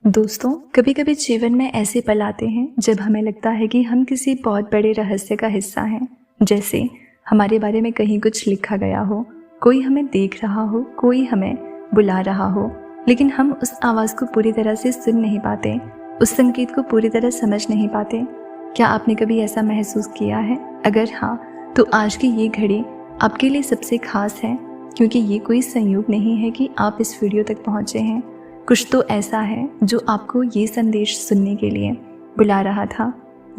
दोस्तों, कभी कभी जीवन में ऐसे पल आते हैं जब हमें लगता है कि हम किसी बहुत बड़े रहस्य का हिस्सा हैं। जैसे हमारे बारे में कहीं कुछ लिखा गया हो, कोई हमें देख रहा हो, कोई हमें बुला रहा हो, लेकिन हम उस आवाज़ को पूरी तरह से सुन नहीं पाते, उस संकेत को पूरी तरह समझ नहीं पाते। क्या आपने कभी ऐसा महसूस किया है? अगर हाँ, तो आज की ये घड़ी आपके लिए सबसे खास है, क्योंकि ये कोई संयोग नहीं है कि आप इस वीडियो तक पहुँचे हैं। कुछ तो ऐसा है जो आपको ये संदेश सुनने के लिए बुला रहा था।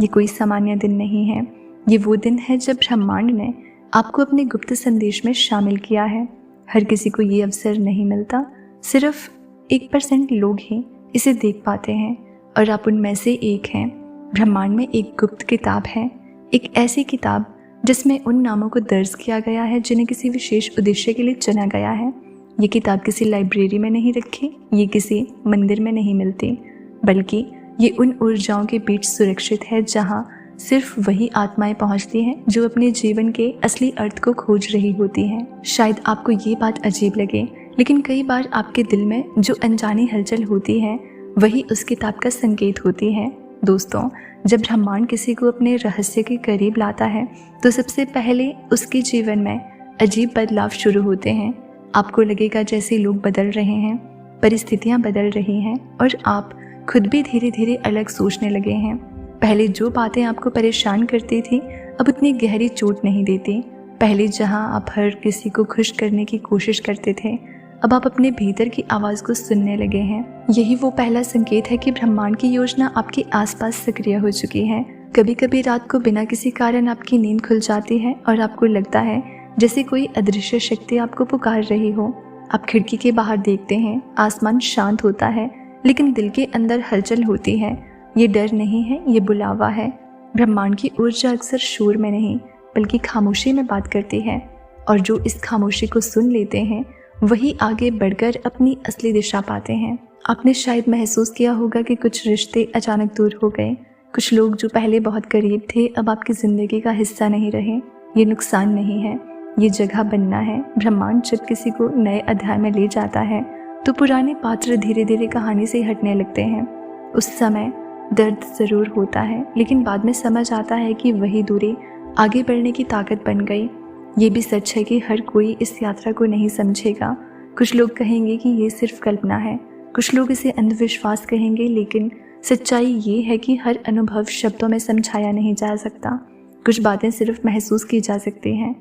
ये कोई सामान्य दिन नहीं है, ये वो दिन है जब ब्रह्मांड ने आपको अपने गुप्त संदेश में शामिल किया है। हर किसी को ये अवसर नहीं मिलता, सिर्फ 1% लोग ही इसे देख पाते हैं और आप उनमें से एक हैं। ब्रह्मांड में एक गुप्त किताब है, एक ऐसी किताब जिसमें उन नामों को दर्ज किया गया है जिन्हें किसी विशेष उद्देश्य के लिए चुना गया है। ये किताब किसी लाइब्रेरी में नहीं रखी, ये किसी मंदिर में नहीं मिलती, बल्कि ये उन ऊर्जाओं के बीच सुरक्षित है जहाँ सिर्फ वही आत्माएं पहुँचती हैं जो अपने जीवन के असली अर्थ को खोज रही होती हैं। शायद आपको ये बात अजीब लगे, लेकिन कई बार आपके दिल में जो अनजानी हलचल होती है वही उस किताब का संकेत होती है। दोस्तों, जब ब्रह्मांड किसी को अपने रहस्य के करीब लाता है तो सबसे पहले उसके जीवन में अजीब बदलाव शुरू होते हैं। आपको लगेगा जैसे लोग बदल रहे हैं, परिस्थितियां बदल रही हैं और आप खुद भी धीरे धीरे अलग सोचने लगे हैं। पहले जो बातें आपको परेशान करती थी अब उतनी गहरी चोट नहीं देती। पहले जहां आप हर किसी को खुश करने की कोशिश करते थे, अब आप अपने भीतर की आवाज़ को सुनने लगे हैं। यही वो पहला संकेत है कि ब्रह्मांड की योजना आपके आसपास सक्रिय हो चुकी है। कभी कभी रात को बिना किसी कारण आपकी नींद खुल जाती है और आपको लगता है जैसे कोई अदृश्य शक्ति आपको पुकार रही हो। आप खिड़की के बाहर देखते हैं, आसमान शांत होता है, लेकिन दिल के अंदर हलचल होती है। ये डर नहीं है, ये बुलावा है। ब्रह्मांड की ऊर्जा अक्सर शोर में नहीं बल्कि खामोशी में बात करती है, और जो इस खामोशी को सुन लेते हैं वही आगे बढ़कर अपनी असली दिशा पाते हैं। आपने शायद महसूस किया होगा कि कुछ रिश्ते अचानक दूर हो गए, कुछ लोग जो पहले बहुत करीब थे अब आपकी ज़िंदगी का हिस्सा नहीं रहे। ये नुकसान नहीं है, ये जगह बनना है। ब्रह्मांड जब किसी को नए अध्याय में ले जाता है तो पुराने पात्र धीरे धीरे कहानी से हटने लगते हैं। उस समय दर्द ज़रूर होता है, लेकिन बाद में समझ आता है कि वही दूरी आगे बढ़ने की ताकत बन गई। ये भी सच है कि हर कोई इस यात्रा को नहीं समझेगा। कुछ लोग कहेंगे कि ये सिर्फ कल्पना है, कुछ लोग इसे अंधविश्वास कहेंगे, लेकिन सच्चाई ये है कि हर अनुभव शब्दों में समझाया नहीं जा सकता। कुछ बातें सिर्फ महसूस की जा सकती हैं।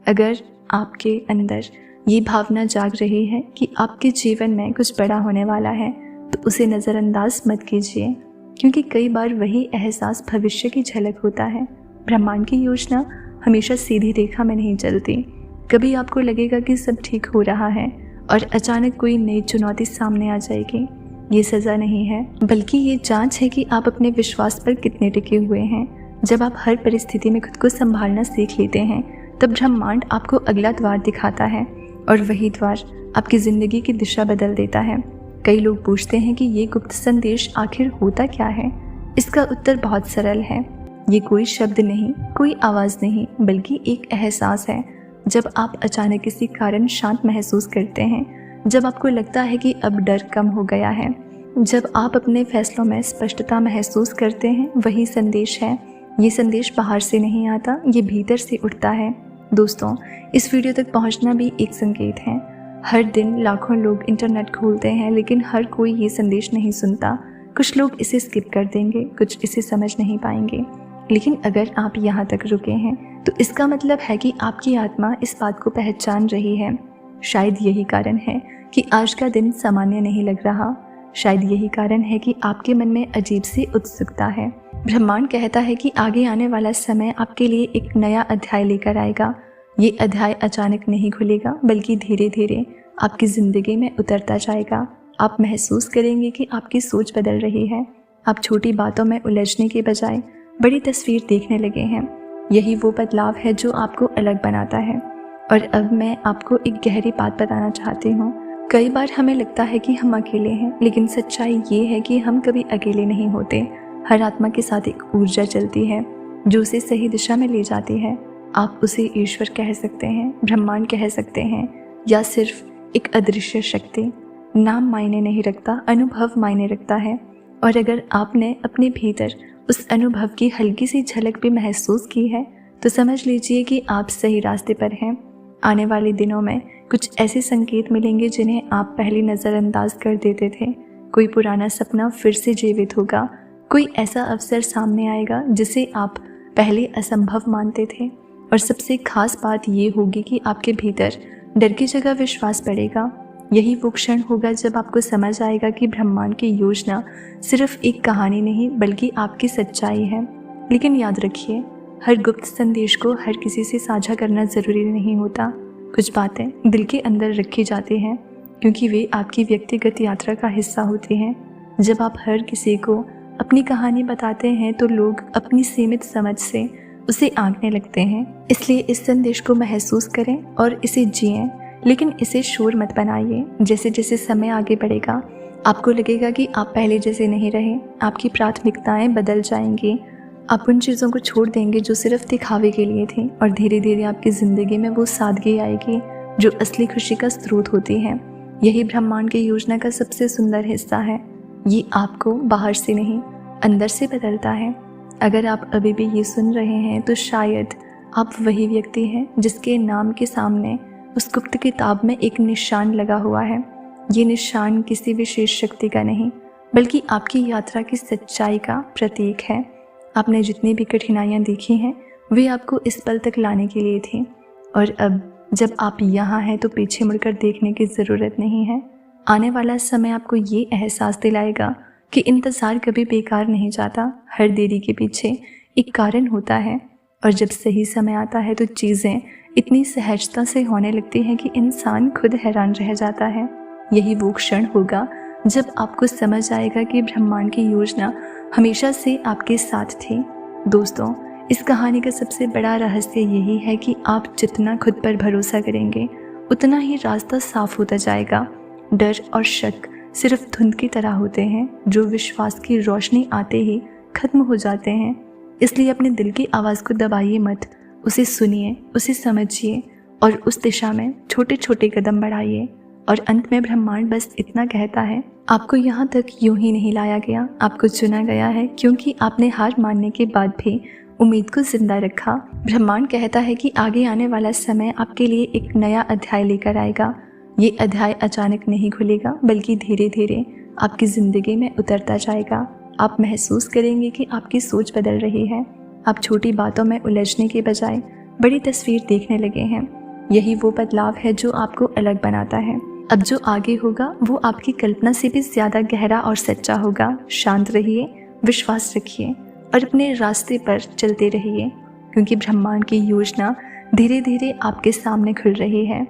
अगर आपके अंदर ये भावना जाग रही है कि आपके जीवन में कुछ बड़ा होने वाला है तो उसे नज़रअंदाज मत कीजिए, क्योंकि कई बार वही एहसास भविष्य की झलक होता है। ब्रह्मांड की योजना हमेशा सीधी रेखा में नहीं चलती। कभी आपको लगेगा कि सब ठीक हो रहा है और अचानक कोई नई चुनौती सामने आ जाएगी। ये सज़ा नहीं है, बल्कि ये जांच है कि आप अपने विश्वास पर कितने टिके हुए हैं। जब आप हर परिस्थिति में खुद को संभालना सीख लेते हैं तब ब्रह्मांड आपको अगला द्वार दिखाता है, और वही द्वार आपकी ज़िंदगी की दिशा बदल देता है। कई लोग पूछते हैं कि ये गुप्त संदेश आखिर होता क्या है। इसका उत्तर बहुत सरल है। ये कोई शब्द नहीं, कोई आवाज़ नहीं, बल्कि एक एहसास है। जब आप अचानक किसी कारण शांत महसूस करते हैं, जब आपको लगता है कि अब डर कम हो गया है, जब आप अपने फैसलों में स्पष्टता महसूस करते हैं, वही संदेश है। ये संदेश बाहर से नहीं आता, ये भीतर से उठता है। दोस्तों, इस वीडियो तक पहुंचना भी एक संकेत है। हर दिन लाखों लोग इंटरनेट खोलते हैं, लेकिन हर कोई ये संदेश नहीं सुनता। कुछ लोग इसे स्किप कर देंगे, कुछ इसे समझ नहीं पाएंगे, लेकिन अगर आप यहाँ तक रुके हैं तो इसका मतलब है कि आपकी आत्मा इस बात को पहचान रही है। शायद यही कारण है कि आज का दिन सामान्य नहीं लग रहा। शायद यही कारण है कि आपके मन में अजीब सी उत्सुकता है। ब्रह्मांड कहता है कि आगे आने वाला समय आपके लिए एक नया अध्याय लेकर आएगा। ये अध्याय अचानक नहीं खुलेगा, बल्कि धीरे धीरे आपकी ज़िंदगी में उतरता जाएगा। आप महसूस करेंगे कि आपकी सोच बदल रही है। आप छोटी बातों में उलझने के बजाय बड़ी तस्वीर देखने लगे हैं। यही वो बदलाव है जो आपको अलग बनाता है। और अब मैं आपको एक गहरी बात बताना चाहती हूँ। कई बार हमें लगता है कि हम अकेले हैं, लेकिन सच्चाई ये है कि हम कभी अकेले नहीं होते। हर आत्मा के साथ एक ऊर्जा चलती है जो उसे सही दिशा में ले जाती है। आप उसे ईश्वर कह सकते हैं, ब्रह्मांड कह सकते हैं, या सिर्फ एक अदृश्य शक्ति। नाम मायने नहीं रखता, अनुभव मायने रखता है। और अगर आपने अपने भीतर उस अनुभव की हल्की सी झलक भी महसूस की है तो समझ लीजिए कि आप सही रास्ते पर हैं। आने वाले दिनों में कुछ ऐसे संकेत मिलेंगे जिन्हें आप पहले नज़रअंदाज कर देते थे। कोई पुराना सपना फिर से जीवित होगा, कोई ऐसा अवसर सामने आएगा जिसे आप पहले असंभव मानते थे। और सबसे खास बात ये होगी कि आपके भीतर डर की जगह विश्वास बढ़ेगा। यही वो क्षण होगा जब आपको समझ आएगा कि ब्रह्मांड की योजना सिर्फ एक कहानी नहीं बल्कि आपकी सच्चाई है। लेकिन याद रखिए, हर गुप्त संदेश को हर किसी से साझा करना ज़रूरी नहीं होता। कुछ बातें दिल के अंदर रखी जाती हैं क्योंकि वे आपकी व्यक्तिगत यात्रा का हिस्सा होती हैं। जब आप हर किसी को अपनी कहानी बताते हैं तो लोग अपनी सीमित समझ से उसे आंकने लगते हैं। इसलिए इस संदेश को महसूस करें और इसे जिएं, लेकिन इसे शोर मत बनाइए। जैसे जैसे समय आगे बढ़ेगा आपको लगेगा कि आप पहले जैसे नहीं रहे। आपकी प्राथमिकताएं बदल जाएंगी। आप उन चीज़ों को छोड़ देंगे जो सिर्फ दिखावे के लिए थी और धीरे धीरे आपकी ज़िंदगी में वो सादगी आएगी जो असली खुशी का स्रोत होती है। यही ब्रह्मांड की योजना का सबसे सुंदर हिस्सा है। ये आपको बाहर से नहीं अंदर से बदलता है। अगर आप अभी भी ये सुन रहे हैं तो शायद आप वही व्यक्ति हैं जिसके नाम के सामने उस गुप्त किताब में एक निशान लगा हुआ है। ये निशान किसी विशेष शक्ति का नहीं बल्कि आपकी यात्रा की सच्चाई का प्रतीक है। आपने जितनी भी कठिनाइयाँ देखी हैं वे आपको इस पल तक लाने के लिए थी। और अब जब आप यहाँ हैं तो पीछे मुड़कर देखने की ज़रूरत नहीं है। आने वाला समय आपको ये एहसास दिलाएगा कि इंतज़ार कभी बेकार नहीं जाता। हर देरी के पीछे एक कारण होता है और जब सही समय आता है तो चीज़ें इतनी सहजता से होने लगती हैं कि इंसान खुद हैरान रह जाता है। यही वो क्षण होगा जब आपको समझ आएगा कि ब्रह्मांड की योजना हमेशा से आपके साथ थी। दोस्तों, इस कहानी का सबसे बड़ा रहस्य यही है कि आप जितना खुद पर भरोसा करेंगे उतना ही रास्ता साफ होता जाएगा। डर और शक सिर्फ धुंध की तरह होते हैं जो विश्वास की रोशनी आते ही खत्म हो जाते हैं। इसलिए अपने दिल की आवाज़ को दबाइए मत, उसे सुनिए, उसे समझिए और उस दिशा में छोटे छोटे कदम बढ़ाइए। और अंत में ब्रह्मांड बस इतना कहता है, आपको यहाँ तक यूं ही नहीं लाया गया, आपको चुना गया है क्योंकि आपने हार मानने के बाद भी उम्मीद को जिंदा रखा। ब्रह्मांड कहता है कि आगे आने वाला समय आपके लिए एक नया अध्याय लेकर आएगा। ये अध्याय अचानक नहीं खुलेगा बल्कि धीरे धीरे आपकी ज़िंदगी में उतरता जाएगा। आप महसूस करेंगे कि आपकी सोच बदल रही है। आप छोटी बातों में उलझने के बजाय बड़ी तस्वीर देखने लगे हैं। यही वो बदलाव है जो आपको अलग बनाता है। अब जो आगे होगा वो आपकी कल्पना से भी ज़्यादा गहरा और सच्चा होगा। शांत रहिए, विश्वास रखिए और अपने रास्ते पर चलते रहिए क्योंकि ब्रह्मांड की योजना धीरे धीरे आपके सामने खुल रही है।